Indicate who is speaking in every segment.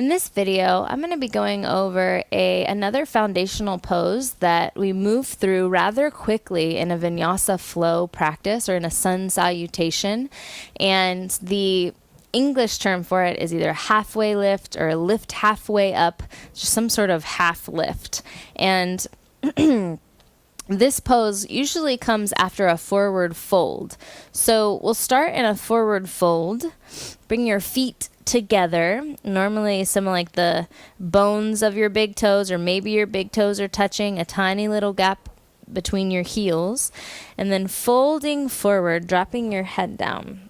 Speaker 1: In this video, I'm going to be going over another foundational pose that we move through rather quickly in a vinyasa flow practice or in a sun salutation. And the English term for it is either halfway lift or lift halfway up, just some sort of half lift. And this pose usually comes after a forward fold. So we'll start in a forward fold. Bring your feet together, normally some like the bones of your big toes, or maybe your big toes are touching, a tiny little gap between your heels, and then folding forward, dropping your head down.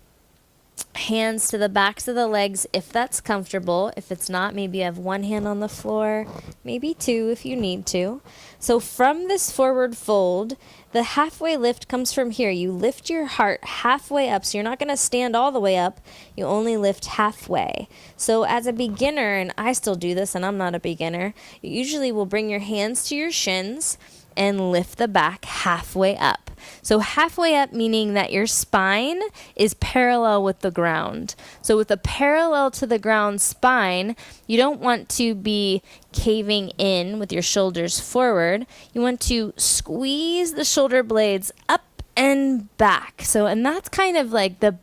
Speaker 1: Hands to the backs of the legs if that's comfortable. If it's not, maybe you have one hand on the floor, maybe two if you need to. So from this forward fold, the halfway lift comes from here. You lift your heart halfway up, so you're not going to stand all the way up. You only lift halfway. So as a beginner, and I still do this and I'm not a beginner, you usually will bring your hands to your shins and lift the back halfway up. So halfway up meaning that your spine is parallel with the ground. So with a parallel to the ground spine, you don't want to be caving in with your shoulders forward. You want to squeeze the shoulder blades up and back. And that's kind of like the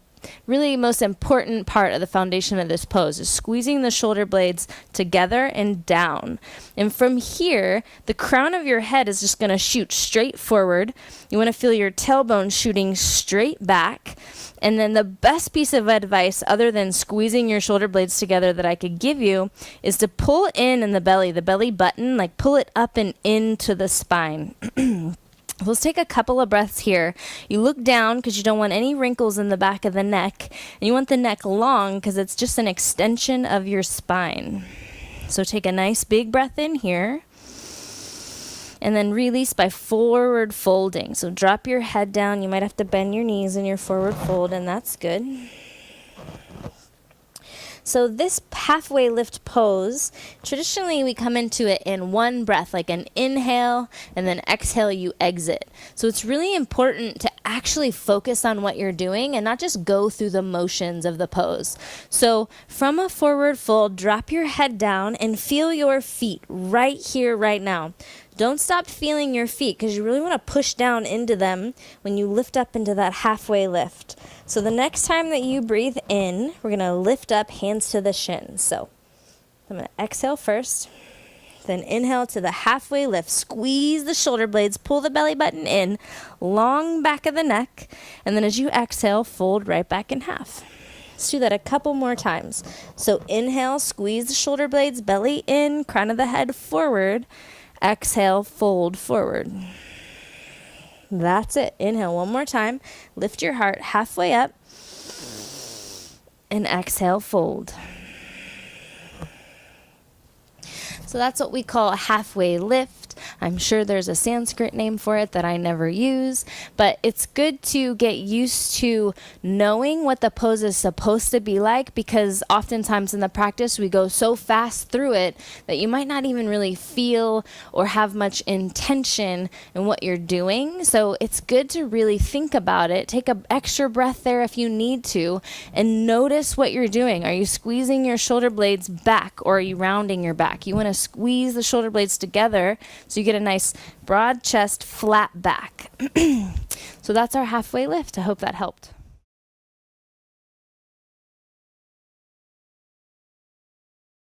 Speaker 1: really most important part of the foundation of this pose, is squeezing the shoulder blades together and down. And from here, the crown of your head is just going to shoot straight forward. You want to feel your tailbone shooting straight back. And then the best piece of advice, other than squeezing your shoulder blades together, that I could give you is to pull in the belly button, like pull it up and into the spine. Let's take a couple of breaths here. You look down because you don't want any wrinkles in the back of the neck. And you want the neck long because it's just an extension of your spine. So take a nice big breath in here. And then release by forward folding. So drop your head down. You might have to bend your knees in your forward fold, and that's good. So this halfway lift pose, traditionally we come into it in one breath, like an inhale, and then exhale, you exit. So it's really important to actually focus on what you're doing and not just go through the motions of the pose. So from a forward fold, drop your head down and feel your feet right here, right now. Don't stop feeling your feet because you really want to push down into them when you lift up into that halfway lift. So the next time that you breathe in, we're going to lift up, hands to the shins. So I'm going to exhale first, then inhale to the halfway lift. Squeeze the shoulder blades, pull the belly button in, long back of the neck, and then as you exhale, fold right back in half. Let's do that a couple more times. So inhale, squeeze the shoulder blades, belly in, crown of the head forward. Exhale, fold forward. That's it. Inhale one more time. Lift your heart halfway up. And exhale, fold. So that's what we call a halfway lift. I'm sure there's a Sanskrit name for it that I never use, but it's good to get used to knowing what the pose is supposed to be like, because oftentimes in the practice we go so fast through it that you might not even really feel or have much intention in what you're doing. So it's good to really think about it. Take an extra breath there if you need to, and notice what you're doing. Are you squeezing your shoulder blades back, or are you rounding your back? You want to squeeze the shoulder blades together so you get a nice broad chest, flat back. So that's our halfway lift. I hope that helped.